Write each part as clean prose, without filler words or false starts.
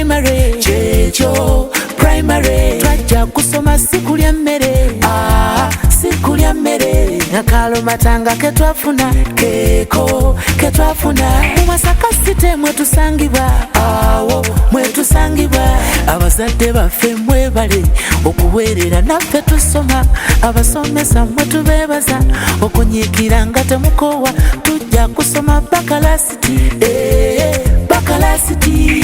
primary checho primary twajja kusoma sikulya mmere sikulya mmere nakalo matanga ketwafuna keko ketwafuna Masaka site mwetusangibwa awo mwetusangibwa abazadde baffe mwebale okuweerera naffe tusoma abasomesa mwetubeebaza okunyiikira nga temukowa tujja kusoma bakalasiti bakalasiti.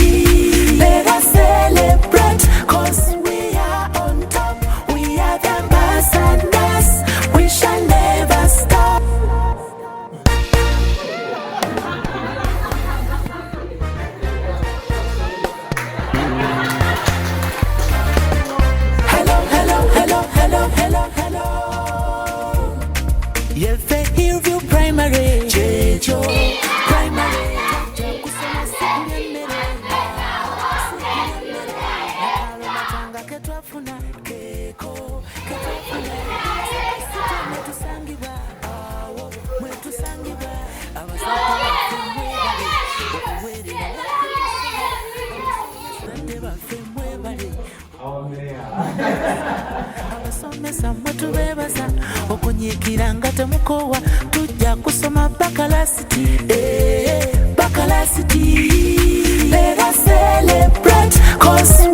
Let us celebrate cause we are on top, we are the ambassadors, we shall never stop. Yefe Hillview Primary checho primary kusoma sikulya mmere Matanga ketwafuna keko ketwafuna mwetusangibwa awo mwetusangibwa abazadde baffe mwebale abasomesa mwetubeebaza okunyiikira nga temukowa tujja kusoma bakalasiti bakalasiti. Let us celebrate cause